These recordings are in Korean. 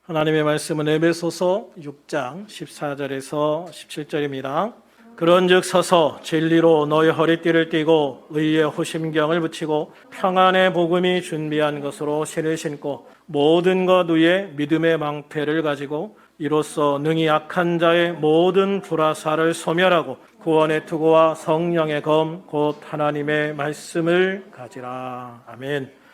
하나님의 말씀은 에베소서 6장 14절에서 17절입니다. 그런즉 서서 진리로 너희 허리띠를 띠고 의의 호심경을 붙이고 평안의 복음이 준비한 것으로 신을 신고 모든 것 위에 믿음의 망패를 가지고 이로써 능히 약한 자의 모든 불화살을 소멸하고 구원의 투구와 성령의 검 곧 하나님의 말씀을 가지라. 아멘.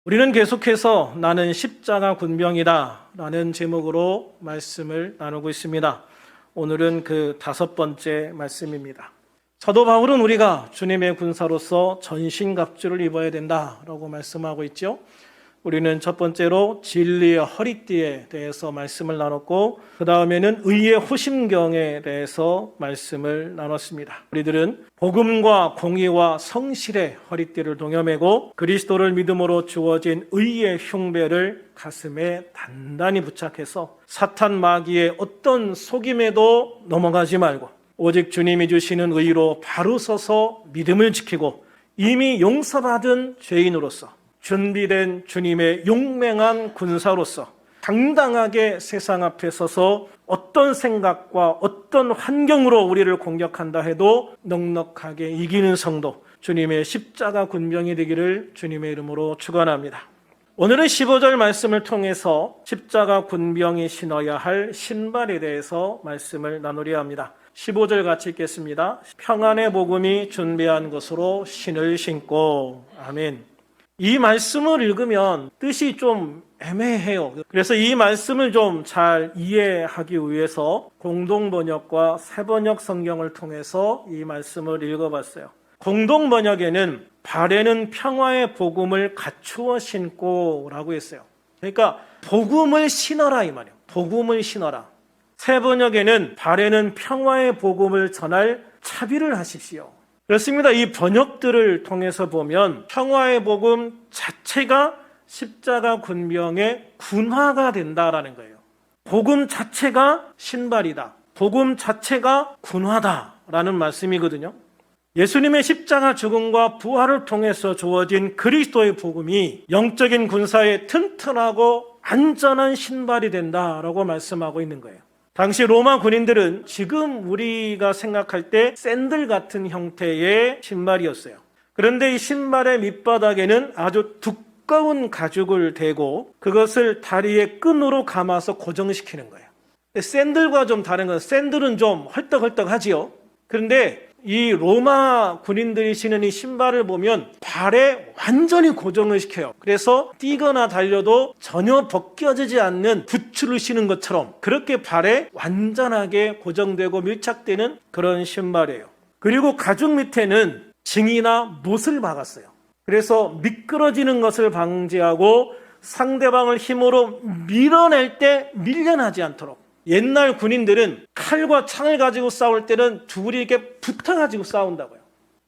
우리는 계속해서 나는 십자가 군병이다 라는 제목으로 말씀을 나누고 있습니다. 오늘은 그 5번째 말씀입니다. 사도 바울은 우리가 주님의 군사로서 전신갑주를 입어야 된다라고 말씀하고 있죠. 우리는 첫 번째로 진리의 허리띠에 대해서 말씀을 나눴고 그 다음에는 의의 호심경에 대해서 말씀을 나눴습니다. 우리들은 복음과 공의와 성실의 허리띠를 동여매고 그리스도를 믿음으로 주어진 의의 흉배를 가슴에 단단히 부착해서 사탄 마귀의 어떤 속임에도 넘어가지 말고 오직 주님이 주시는 의로 바로 서서 믿음을 지키고 이미 용서받은 죄인으로서 준비된 주님의 용맹한 군사로서 당당하게 세상 앞에 서서 어떤 생각과 어떤 환경으로 우리를 공격한다 해도 넉넉하게 이기는 성도, 주님의 십자가 군병이 되기를 주님의 이름으로 축원합니다. 오늘은 15절 말씀을 통해서 십자가 군병이 신어야 할 신발에 대해서 말씀을 나누려 합니다. 15절 같이 읽겠습니다. 평안의 복음이 준비한 것으로 신을 신고. 아멘. 이 말씀을 읽으면 뜻이 좀 애매해요. 그래서 이 말씀을 좀 잘 이해하기 위해서 공동번역과 새번역 성경을 통해서 이 말씀을 읽어봤어요. 공동번역에는 발에는 평화의 복음을 갖추어 신고 라고 했어요. 그러니까 복음을 신어라 이 말이에요. 복음을 신어라. 새번역에는 발에는 평화의 복음을 전할 차비를 하십시오. 그렇습니다. 이 번역들을 통해서 보면 평화의 복음 자체가 십자가 군병의 군화가 된다라는 거예요. 복음 자체가 신발이다. 복음 자체가 군화다라는 말씀이거든요. 예수님의 십자가 죽음과 부활을 통해서 주어진 그리스도의 복음이 영적인 군사의 튼튼하고 안전한 신발이 된다라고 말씀하고 있는 거예요. 당시 로마 군인들은 지금 우리가 생각할 때 샌들 같은 형태의 신발이었어요. 그런데 이 신발의 밑바닥에는 아주 두꺼운 가죽을 대고 그것을 다리의 끈으로 감아서 고정시키는 거예요. 샌들과 좀 다른 건 샌들은 좀 헐떡헐떡하지요. 그런데 이 로마 군인들이 신은 이 신발을 보면 발에 완전히 고정을 시켜요. 그래서 뛰거나 달려도 전혀 벗겨지지 않는 부츠를 신은 것처럼 그렇게 발에 완전하게 고정되고 밀착되는 그런 신발이에요. 그리고 가죽 밑에는 징이나 못을 박았어요. 그래서 미끄러지는 것을 방지하고 상대방을 힘으로 밀어낼 때 밀려나지 않도록. 옛날 군인들은 칼과 창을 가지고 싸울 때는 둘이 이렇게 붙어가지고 싸운다고요.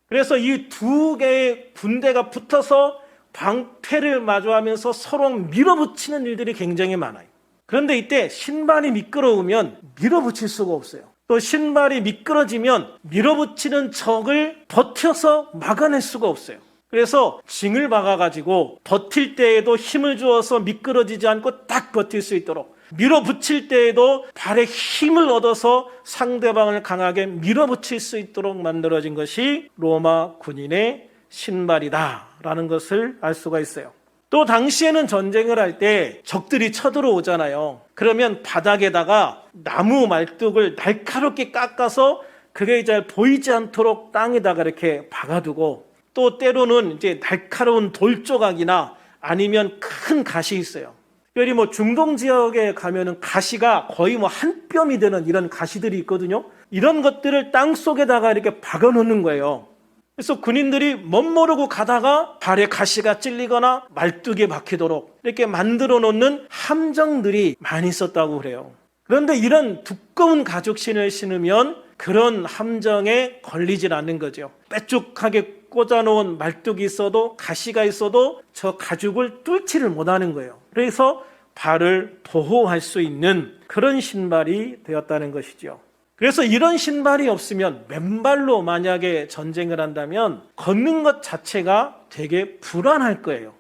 그래서 이 두 개의 군대가 붙어서 방패를 마주하면서 서로 밀어붙이는 일들이 굉장히 많아요. 그런데 이때 신발이 미끄러우면 밀어붙일 수가 없어요. 또 신발이 미끄러지면 밀어붙이는 적을 버텨서 막아낼 수가 없어요. 그래서 징을 박아가지고 버틸 때에도 힘을 주어서 미끄러지지 않고 딱 버틸 수 있도록 밀어붙일 때에도 발에 힘을 얻어서 상대방을 강하게 밀어붙일 수 있도록 만들어진 것이 로마 군인의 신발이다라는 것을 알 수가 있어요. 또 당시에는 전쟁을 할 때 적들이 쳐들어오잖아요. 그러면 바닥에다가 나무 말뚝을 날카롭게 깎아서 그게 잘 보이지 않도록 땅에다가 이렇게 박아두고 또 때로는 이제 날카로운 돌 조각이나 아니면 큰 가시 있어요. 특별히 중동 지역에 가면은 가시가 거의 한 뼘이 되는 이런 가시들이 있거든요. 이런 것들을 땅 속에다가 이렇게 박아 놓는 거예요. 그래서 군인들이 멋모르고 가다가 발에 가시가 찔리거나 말뚝에 박히도록 이렇게 만들어 놓는 함정들이 많이 있었다고 그래요. 그런데 이런 두꺼운 가죽신을 신으면 그런 함정에 걸리질 않는 거죠. 빼쭉하게 꽂아놓은 말뚝이 있어도 가시가 있어도 저 가죽을 뚫지를 못하는 거예요. 그래서 발을 보호할 수 있는 그런 신발이 되었다는 것이죠. 그래서 이런 신발이 없으면 맨발로 만약에 전쟁을 한다면 걷는 것 자체가 되게 불안할 거예요.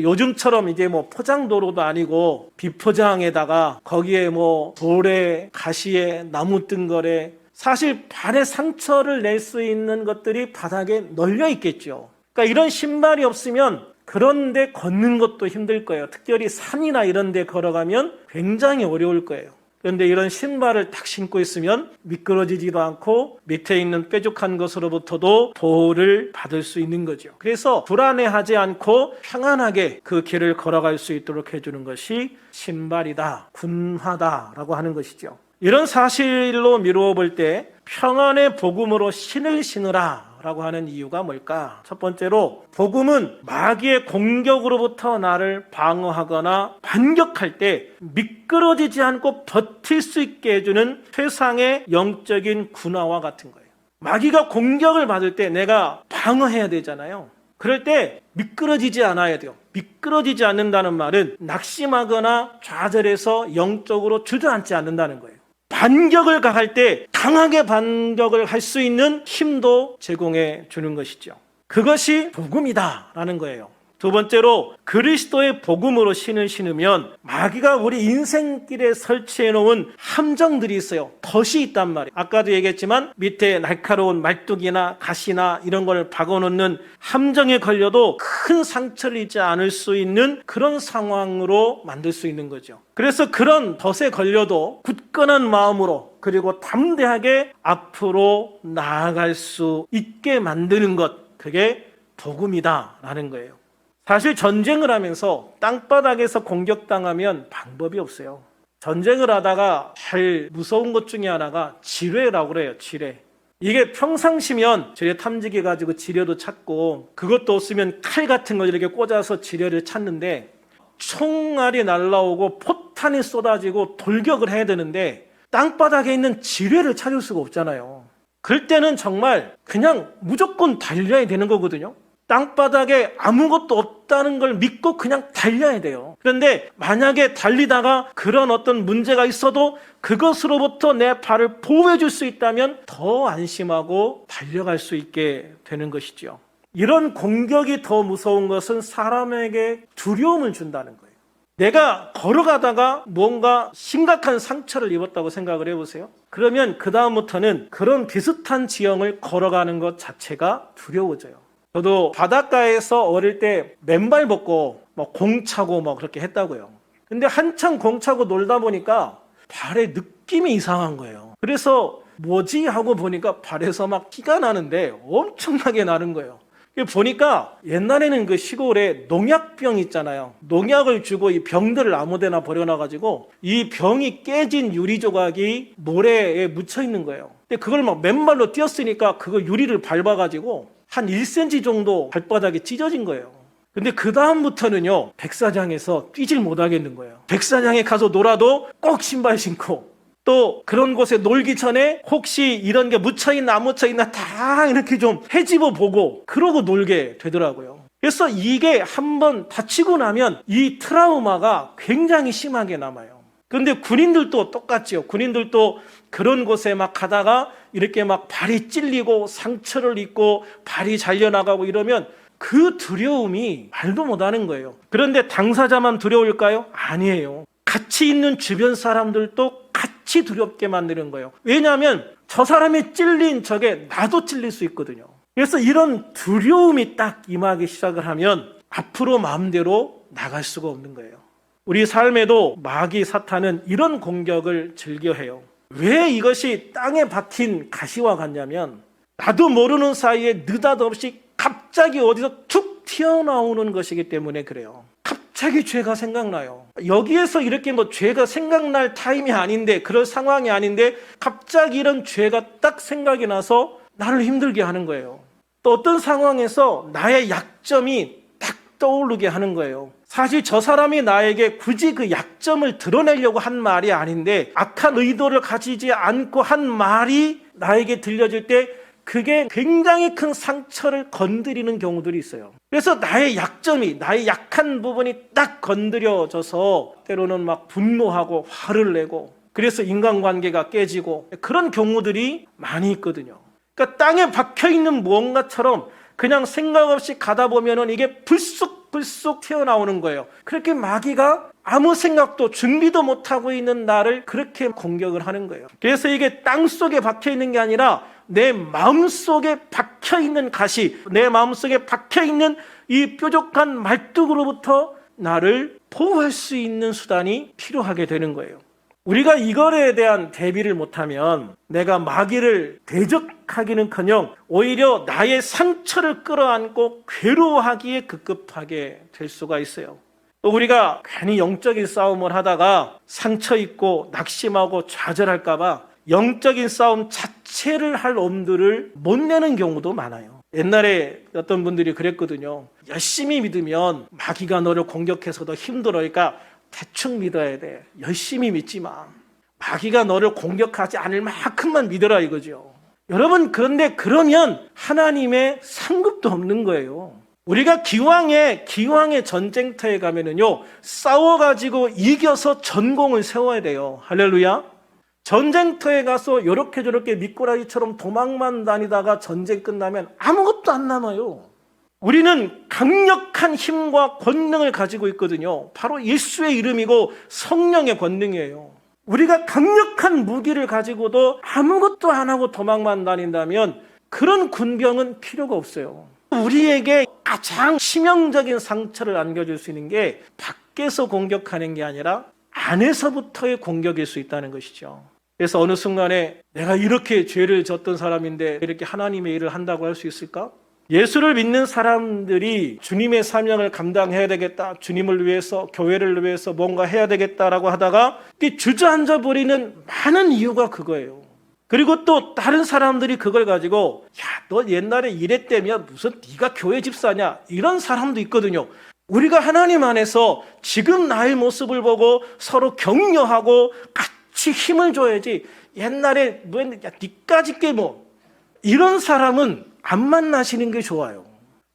요즘처럼 이제 뭐 포장도로도 아니고 비포장에다가 거기에 뭐 돌에 가시에 나무 뜬거래, 사실 발에 상처를 낼 수 있는 것들이 바닥에 널려 있겠죠. 그러니까 이런 신발이 없으면 그런데 걷는 것도 힘들 거예요. 특별히 산이나 이런 데 걸어가면 굉장히 어려울 거예요. 그런데 이런 신발을 딱 신고 있으면 미끄러지지도 않고 밑에 있는 뾰족한 것으로부터도 보호를 받을 수 있는 거죠. 그래서 불안해하지 않고 평안하게 그 길을 걸어갈 수 있도록 해주는 것이 신발이다, 군화다라고 하는 것이죠. 이런 사실로 미루어 볼 때 평안의 복음으로 신을 신으라 라고 하는 이유가 뭘까? 첫 번째로 복음은 마귀의 공격으로부터 나를 방어하거나 반격할 때 미끄러지지 않고 버틸 수 있게 해주는 최상의 영적인 군화와 같은 거예요. 마귀가 공격을 받을 때 내가 방어해야 되잖아요. 그럴 때 미끄러지지 않아야 돼요. 미끄러지지 않는다는 말은 낙심하거나 좌절해서 영적으로 주저앉지 않는다는 거예요. 반격을 가할 때 강하게 반격을 할 수 있는 힘도 제공해 주는 것이죠. 그것이 복음이다라는 거예요. 두 번째로 그리스도의 복음으로 신을 신으면 마귀가 우리 인생길에 설치해 놓은 함정들이 있어요. 덫이 있단 말이에요. 아까도 얘기했지만 밑에 날카로운 말뚝이나 가시나 이런 걸 박아놓는 함정에 걸려도 큰 상처를 입지 않을 수 있는 그런 상황으로 만들 수 있는 거죠. 그래서 그런 덫에 걸려도 굳건한 마음으로 그리고 담대하게 앞으로 나아갈 수 있게 만드는 것, 그게 복음이다라는 거예요. 사실 전쟁을 하면서 땅바닥에서 공격당하면 방법이 없어요. 전쟁을 하다가 제일 무서운 것 중에 하나가 지뢰라고 그래요. 지뢰. 이게 평상시면 지뢰 탐지기 가지고 지뢰도 찾고, 그것도 없으면 칼 같은 걸 이렇게 꽂아서 지뢰를 찾는데, 총알이 날라오고 포탄이 쏟아지고 돌격을 해야 되는데 땅바닥에 있는 지뢰를 찾을 수가 없잖아요. 그럴 때는 정말 그냥 무조건 달려야 되는 거거든요. 땅바닥에 아무것도 없다는 걸 믿고 그냥 달려야 돼요. 그런데 만약에 달리다가 그런 어떤 문제가 있어도 그것으로부터 내 발을 보호해 줄 수 있다면 더 안심하고 달려갈 수 있게 되는 것이죠. 이런 공격이 더 무서운 것은 사람에게 두려움을 준다는 거예요. 내가 걸어가다가 뭔가 심각한 상처를 입었다고 생각을 해보세요. 그러면 그 다음부터는 그런 비슷한 지형을 걸어가는 것 자체가 두려워져요. 저도 바닷가에서 어릴 때 맨발 벗고 공 차고 그렇게 했다고요. 근데 한참 공 차고 놀다 보니까 발에 느낌이 이상한 거예요. 그래서 뭐지 하고 보니까 발에서 막 피가 나는데 엄청나게 나는 거예요. 보니까 옛날에는 그 시골에 농약병 있잖아요. 농약을 주고 이 병들을 아무데나 버려놔가지고 이 병이 깨진 유리 조각이 모래에 묻혀 있는 거예요. 근데 그걸 막 맨발로 뛰었으니까 그거 유리를 밟아가지고 한 1cm 정도 발바닥이 찢어진 거예요. 근데 그 다음부터는요, 백사장에서 뛰질 못하겠는 거예요. 백사장에 가서 놀아도 꼭 신발 신고, 또 그런 곳에 놀기 전에 혹시 이런 게 묻혀있나 안 묻혀있나 다 이렇게 좀 헤집어 보고 그러고 놀게 되더라고요. 그래서 이게 한번 다치고 나면 이 트라우마가 굉장히 심하게 남아요. 그런데 군인들도 똑같죠. 군인들도 그런 곳에 막 가다가 이렇게 막 발이 찔리고 상처를 입고 발이 잘려나가고 이러면 그 두려움이 말도 못하는 거예요. 그런데 당사자만 두려울까요? 아니에요. 같이 있는 주변 사람들도 같이 두렵게 만드는 거예요. 왜냐하면 저 사람이 찔린 적에 나도 찔릴 수 있거든요. 그래서 이런 두려움이 딱 임하기 시작을 하면 앞으로 마음대로 나갈 수가 없는 거예요. 우리 삶에도 마귀 사탄은 이런 공격을 즐겨해요. 왜 이것이 땅에 박힌 가시와 같냐면 나도 모르는 사이에 느닷없이 갑자기 어디서 툭 튀어나오는 것이기 때문에 그래요. 갑자기 죄가 생각나요. 여기에서 이렇게 죄가 생각날 타임이 아닌데, 그럴 상황이 아닌데 갑자기 이런 죄가 딱 생각이 나서 나를 힘들게 하는 거예요. 또 어떤 상황에서 나의 약점이 딱 떠오르게 하는 거예요. 사실 저 사람이 나에게 굳이 그 약점을 드러내려고 한 말이 아닌데 악한 의도를 가지지 않고 한 말이 나에게 들려질 때 그게 굉장히 큰 상처를 건드리는 경우들이 있어요. 그래서 나의 약점이, 나의 약한 부분이 딱 건드려져서 때로는 막 분노하고 화를 내고, 그래서 인간관계가 깨지고 그런 경우들이 많이 있거든요. 그러니까 땅에 박혀있는 무언가처럼 그냥 생각 없이 가다 보면은 이게 불쑥 불쑥 튀어나오는 거예요. 그렇게 마귀가 아무 생각도 준비도 못하고 있는 나를 그렇게 공격을 하는 거예요. 그래서 이게 땅속에 박혀있는 게 아니라 내 마음속에 박혀있는 가시, 내 마음속에 박혀있는 이 뾰족한 말뚝으로부터 나를 보호할 수 있는 수단이 필요하게 되는 거예요. 우리가 이거에 대한 대비를 못하면 내가 마귀를 대적하기는커녕 오히려 나의 상처를 끌어안고 괴로워하기에 급급하게 될 수가 있어요. 또 우리가 괜히 영적인 싸움을 하다가 상처 입고 낙심하고 좌절할까 봐 영적인 싸움 자체를 할 엄두를 못 내는 경우도 많아요. 옛날에 어떤 분들이 그랬거든요. 열심히 믿으면 마귀가 너를 공격해서도 힘들으니까 대충 믿어야 돼. 열심히 믿지 마. 마귀가 너를 공격하지 않을 만큼만 믿어라 이거죠. 여러분, 그런데 그러면 하나님의 상급도 없는 거예요. 우리가 기왕의 전쟁터에 가면은요, 싸워가지고 이겨서 전공을 세워야 돼요. 할렐루야. 전쟁터에 가서 이렇게 저렇게 미꾸라지처럼 도망만 다니다가 전쟁 끝나면 아무것도 안 남아요. 우리는 강력한 힘과 권능을 가지고 있거든요. 바로 예수의 이름이고 성령의 권능이에요. 우리가 강력한 무기를 가지고도 아무것도 안 하고 도망만 다닌다면 그런 군병은 필요가 없어요. 우리에게 가장 치명적인 상처를 안겨줄 수 있는 게 밖에서 공격하는 게 아니라 안에서부터의 공격일 수 있다는 것이죠. 그래서 어느 순간에 내가 이렇게 죄를 졌던 사람인데 이렇게 하나님의 일을 한다고 할 수 있을까? 예수를 믿는 사람들이 주님의 사명을 감당해야 되겠다, 주님을 위해서, 교회를 위해서 뭔가 해야 되겠다라고 하다가 주저앉아 버리는 많은 이유가 그거예요. 그리고 또 다른 사람들이 그걸 가지고 야, 너 옛날에 이랬다며 무슨 네가 교회 집사냐, 이런 사람도 있거든요. 우리가 하나님 안에서 지금 나의 모습을 보고 서로 격려하고 같이 힘을 줘야지, 옛날에 뭐 야, 니까짓 게 뭐, 이런 사람은 안 만나시는 게 좋아요.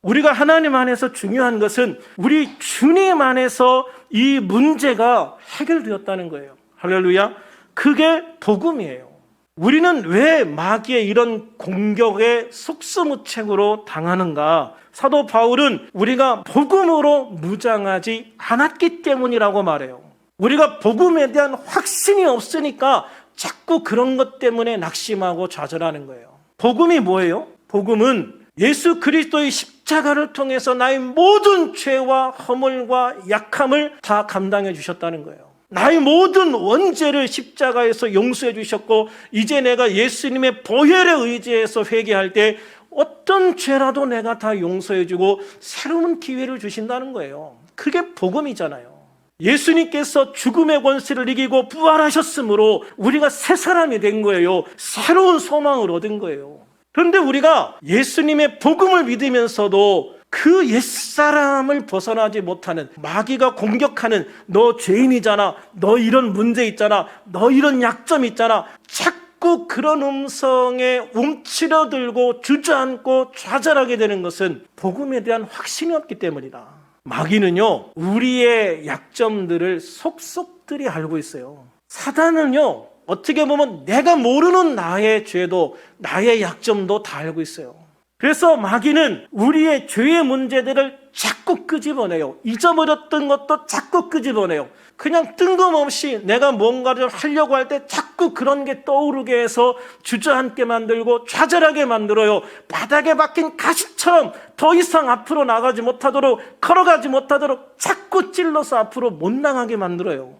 우리가 하나님 안에서 중요한 것은 우리 주님 안에서 이 문제가 해결되었다는 거예요. 할렐루야. 그게 복음이에요. 우리는 왜 마귀의 이런 공격에 속수무책으로 당하는가? 사도 바울은 우리가 복음으로 무장하지 않았기 때문이라고 말해요. 우리가 복음에 대한 확신이 없으니까 자꾸 그런 것 때문에 낙심하고 좌절하는 거예요. 복음이 뭐예요? 복음은 예수 그리스도의 십자가를 통해서 나의 모든 죄와 허물과 약함을 다 감당해 주셨다는 거예요. 나의 모든 원죄를 십자가에서 용서해 주셨고, 이제 내가 예수님의 보혈에 의지해서 회개할 때 어떤 죄라도 내가 다 용서해 주고 새로운 기회를 주신다는 거예요. 그게 복음이잖아요. 예수님께서 죽음의 권세를 이기고 부활하셨으므로 우리가 새 사람이 된 거예요. 새로운 소망을 얻은 거예요. 그런데 우리가 예수님의 복음을 믿으면서도 그 옛사람을 벗어나지 못하는, 마귀가 공격하는 너 죄인이잖아, 너 이런 문제 있잖아, 너 이런 약점 있잖아, 자꾸 그런 음성에 움츠러들고 주저앉고 좌절하게 되는 것은 복음에 대한 확신이 없기 때문이다. 마귀는요, 우리의 약점들을 속속들이 알고 있어요. 사단은요, 어떻게 보면 내가 모르는 나의 죄도, 나의 약점도 다 알고 있어요. 그래서 마귀는 우리의 죄의 문제들을 자꾸 끄집어내요. 잊어버렸던 것도 자꾸 끄집어내요. 그냥 뜬금없이 내가 뭔가를 하려고 할 때 자꾸 그런 게 떠오르게 해서 주저앉게 만들고 좌절하게 만들어요. 바닥에 박힌 가시처럼 더 이상 앞으로 나가지 못하도록, 걸어가지 못하도록 자꾸 찔러서 앞으로 못 나가게 만들어요.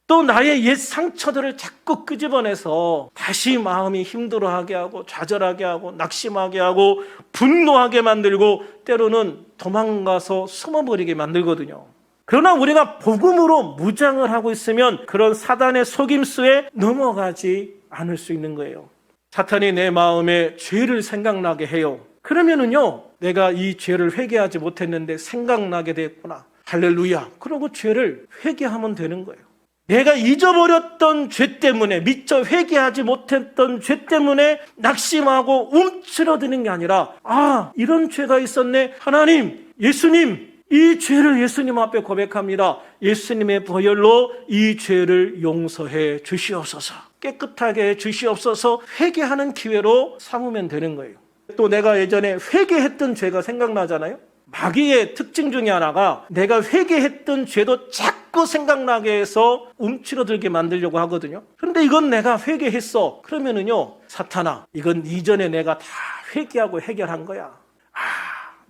또 나의 옛 상처들을 자꾸 끄집어내서 다시 마음이 힘들어하게 하고 좌절하게 하고 낙심하게 하고 분노하게 만들고 때로는 도망가서 숨어버리게 만들거든요. 그러나 우리가 복음으로 무장을 하고 있으면 그런 사단의 속임수에 넘어가지 않을 수 있는 거예요. 사탄이 내 마음에 죄를 생각나게 해요. 그러면은요, 내가 이 죄를 회개하지 못했는데 생각나게 됐구나. 할렐루야. 그러고 죄를 회개하면 되는 거예요. 내가 잊어버렸던 죄 때문에, 미처 회개하지 못했던 죄 때문에 낙심하고 움츠러드는 게 아니라, 아, 이런 죄가 있었네. 하나님, 예수님, 이 죄를 예수님 앞에 고백합니다. 예수님의 보혈로 이 죄를 용서해 주시옵소서, 깨끗하게 해 주시옵소서, 회개하는 기회로 삼으면 되는 거예요. 또 내가 예전에 회개했던 죄가 생각나잖아요. 마귀의 특징 중에 하나가 내가 회개했던 죄도 자꾸 생각나게 해서 움츠러들게 만들려고 하거든요. 그런데 이건 내가 회개했어. 그러면은요, 사탄아, 이건 이전에 내가 다 회개하고 해결한 거야.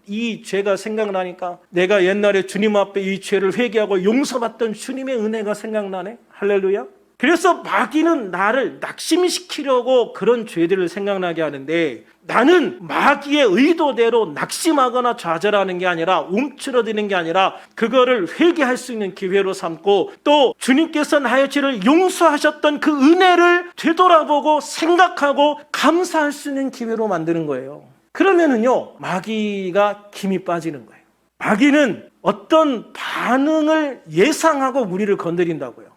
이 죄가 생각나니까 내가 옛날에 주님 앞에 이 죄를 회개하고 용서받던 주님의 은혜가 생각나네. 할렐루야. 그래서 마귀는 나를 낙심시키려고 그런 죄들을 생각나게 하는데, 나는 마귀의 의도대로 낙심하거나 좌절하는 게 아니라, 움츠러드는 게 아니라 그거를 회개할 수 있는 기회로 삼고, 또 주님께서 나의 죄를 용서하셨던 그 은혜를 되돌아보고 생각하고 감사할 수 있는 기회로 만드는 거예요. 그러면은요, 마귀가 김이 빠지는 거예요. 마귀는 어떤 반응을 예상하고 우리를 건드린다고요.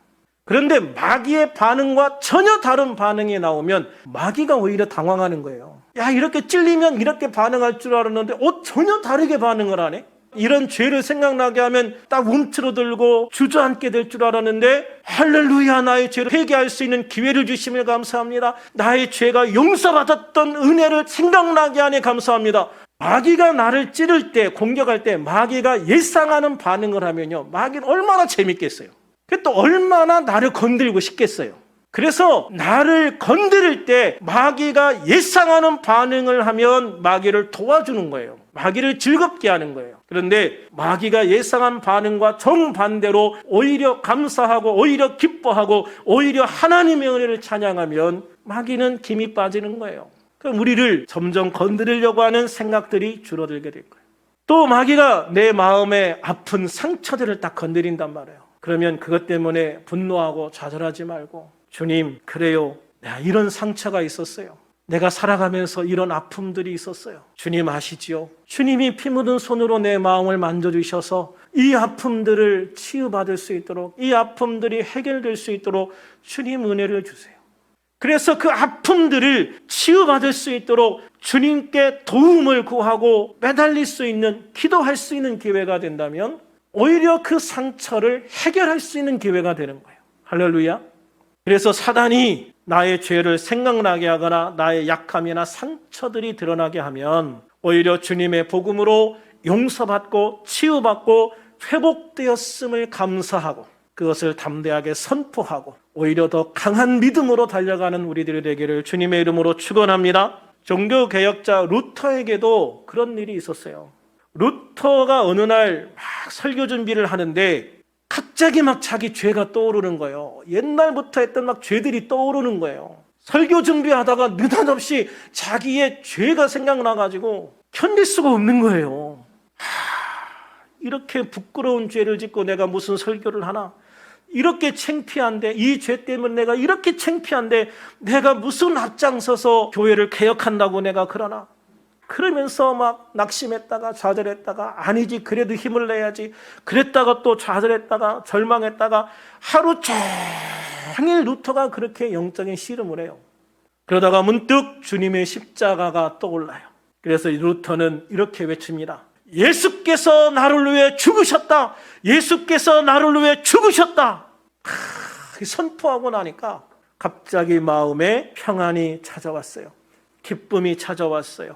그런데 마귀의 반응과 전혀 다른 반응이 나오면 마귀가 오히려 당황하는 거예요. 야, 이렇게 찔리면 이렇게 반응할 줄 알았는데 전혀 다르게 반응을 하네. 이런 죄를 생각나게 하면 딱 움츠러들고 주저앉게 될 줄 알았는데, 할렐루야, 나의 죄를 회개할 수 있는 기회를 주심을 감사합니다. 나의 죄가 용서받았던 은혜를 생각나게 하니 감사합니다. 마귀가 나를 찌를 때, 공격할 때 마귀가 예상하는 반응을 하면요, 마귀는 얼마나 재밌겠어요. 또 얼마나 나를 건드리고 싶겠어요. 그래서 나를 건드릴 때 마귀가 예상하는 반응을 하면 마귀를 도와주는 거예요. 마귀를 즐겁게 하는 거예요. 그런데 마귀가 예상한 반응과 정반대로 오히려 감사하고 오히려 기뻐하고 오히려 하나님의 은혜를 찬양하면 마귀는 김이 빠지는 거예요. 그럼 우리를 점점 건드리려고 하는 생각들이 줄어들게 될 거예요. 또 마귀가 내 마음에 아픈 상처들을 딱 건드린단 말이에요. 그러면 그것 때문에 분노하고 좌절하지 말고, 주님, 그래요, 내가 이런 상처가 있었어요. 내가 살아가면서 이런 아픔들이 있었어요. 주님 아시지요? 주님이 피 묻은 손으로 내 마음을 만져주셔서 이 아픔들을 치유받을 수 있도록, 이 아픔들이 해결될 수 있도록 주님 은혜를 주세요. 그래서 그 아픔들을 치유받을 수 있도록 주님께 도움을 구하고 매달릴 수 있는, 기도할 수 있는 기회가 된다면 오히려 그 상처를 해결할 수 있는 기회가 되는 거예요. 할렐루야. 그래서 사단이 나의 죄를 생각나게 하거나 나의 약함이나 상처들이 드러나게 하면 오히려 주님의 복음으로 용서받고 치유받고 회복되었음을 감사하고 그것을 담대하게 선포하고 오히려 더 강한 믿음으로 달려가는 우리들이 되기를 주님의 이름으로 축원합니다. 종교개혁자 루터에게도 그런 일이 있었어요. 루터가 어느 날 막 설교 준비를 하는데 갑자기 막 자기 죄가 떠오르는 거예요. 옛날부터 했던 막 죄들이 떠오르는 거예요. 설교 준비하다가 느닷없이 자기의 죄가 생각나가지고 견딜 수가 없는 거예요. 이렇게 부끄러운 죄를 짓고 내가 무슨 설교를 하나? 이렇게 창피한데, 이 죄 때문에 내가 이렇게 창피한데 내가 무슨 앞장서서 교회를 개혁한다고 내가 그러나? 그러면서 막 낙심했다가 좌절했다가 아니지 그래도 힘을 내야지 그랬다가 또 좌절했다가 절망했다가 하루 종일 루터가 그렇게 영적인 씨름을 해요. 그러다가 문득 주님의 십자가가 떠올라요. 그래서 루터는 이렇게 외칩니다. 예수께서 나를 위해 죽으셨다. 예수께서 나를 위해 죽으셨다. 선포하고 나니까 갑자기 마음에 평안이 찾아왔어요. 기쁨이 찾아왔어요.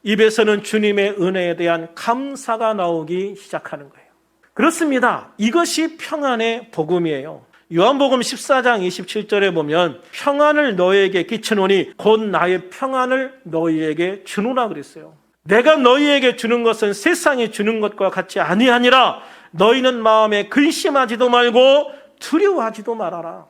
입에서는 주님의 은혜에 대한 감사가 나오기 시작하는 거예요. 그렇습니다. 이것이 평안의 복음이에요. 요한복음 14장 27절에 보면 평안을 너희에게 끼치노니 곧 나의 평안을 너희에게 주노라 그랬어요. 내가 너희에게 주는 것은 세상이 주는 것과 같이 아니하니라. 너희는 마음에 근심하지도 말고 두려워하지도 말아라.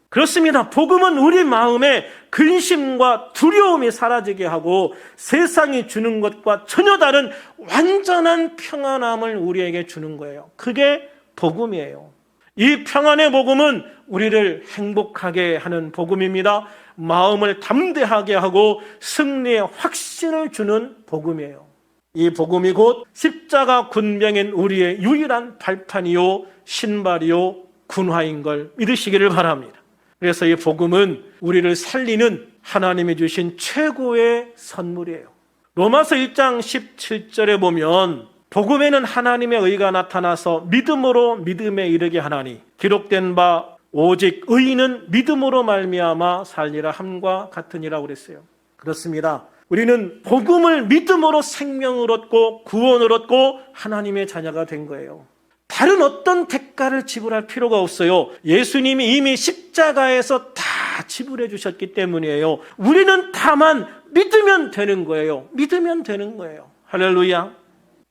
그렇습니다. 복음은 우리 마음에 근심과 두려움이 사라지게 하고 세상이 주는 것과 전혀 다른 완전한 평안함을 우리에게 주는 거예요. 그게 복음이에요. 이 평안의 복음은 우리를 행복하게 하는 복음입니다. 마음을 담대하게 하고 승리의 확신을 주는 복음이에요. 이 복음이 곧 십자가 군병인 우리의 유일한 발판이요 신발이요 군화인 걸 믿으시기를 바랍니다. 그래서 이 복음은 우리를 살리는 하나님이 주신 최고의 선물이에요. 로마서 1장 17절에 보면 복음에는 하나님의 의가 나타나서 믿음으로 믿음에 이르게 하나니 기록된 바 오직 의인은 믿음으로 말미암아 살리라 함과 같으니라고 그랬어요. 그렇습니다. 우리는 복음을 믿음으로 생명을 얻고 구원을 얻고 하나님의 자녀가 된 거예요. 다른 어떤 대가를 지불할 필요가 없어요. 예수님이 이미 십자가에서 다 지불해 주셨기 때문이에요. 우리는 다만 믿으면 되는 거예요. 믿으면 되는 거예요. 할렐루야.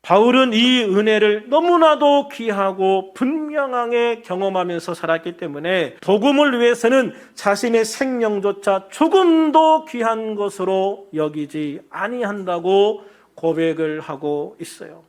바울은 이 은혜를 너무나도 귀하고 분명하게 경험하면서 살았기 때문에 복음을 위해서는 자신의 생명조차 조금도 귀한 것으로 여기지 아니한다고 고백을 하고 있어요.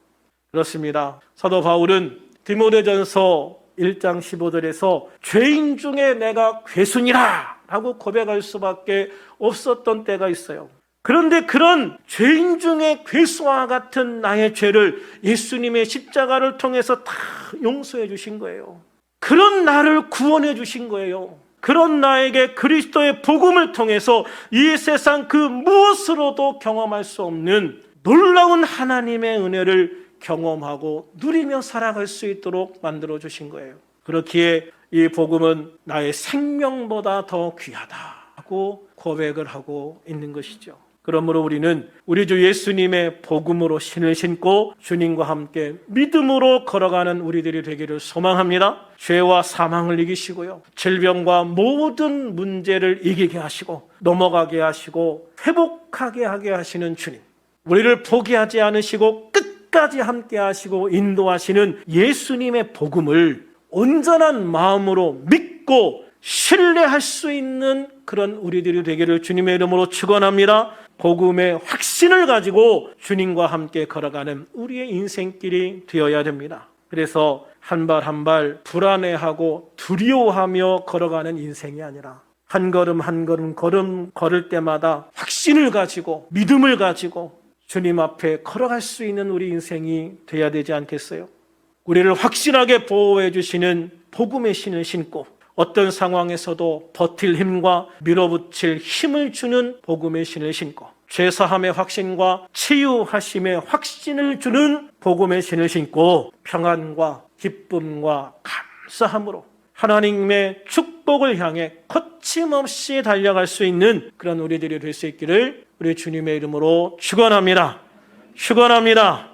그렇습니다. 사도 바울은 디모데전서 1장 15절에서 죄인 중에 내가 괴순이라 라고 고백할 수밖에 없었던 때가 있어요. 그런데 그런 죄인 중에 괴수와 같은 나의 죄를 예수님의 십자가를 통해서 다 용서해 주신 거예요. 그런 나를 구원해 주신 거예요. 그런 나에게 그리스도의 복음을 통해서 이 세상 그 무엇으로도 경험할 수 없는 놀라운 하나님의 은혜를 경험하고 누리며 살아갈 수 있도록 만들어 주신 거예요. 그렇기에 이 복음은 나의 생명보다 더 귀하다고 고백을 하고 있는 것이죠. 그러므로 우리는 우리 주 예수님의 복음으로 신을 신고 주님과 함께 믿음으로 걸어가는 우리들이 되기를 소망합니다. 죄와 사망을 이기시고요, 질병과 모든 문제를 이기게 하시고 넘어가게 하시고 회복하게 하게 하시는 주님, 우리를 포기하지 않으시고 끝까지 함께 하시고 인도하시는 예수님의 복음을 온전한 마음으로 믿고 신뢰할 수 있는 그런 우리들이 되기를 주님의 이름으로 축원합니다. 복음의 확신을 가지고 주님과 함께 걸어가는 우리의 인생길이 되어야 됩니다. 그래서 한 발 한 발 불안해하고 두려워하며 걸어가는 인생이 아니라 한 걸음 한 걸음 걸을 때마다 확신을 가지고 믿음을 가지고 주님 앞에 걸어갈 수 있는 우리 인생이 되어야 되지 않겠어요? 우리를 확실하게 보호해 주시는 복음의 신을 신고 어떤 상황에서도 버틸 힘과 밀어붙일 힘을 주는 복음의 신을 신고 죄사함의 확신과 치유하심의 확신을 주는 복음의 신을 신고 평안과 기쁨과 감사함으로 하나님의 축복을 향해 거침없이 달려갈 수 있는 그런 우리들이 될 수 있기를 우리 주님의 이름으로 축원합니다. 축원합니다.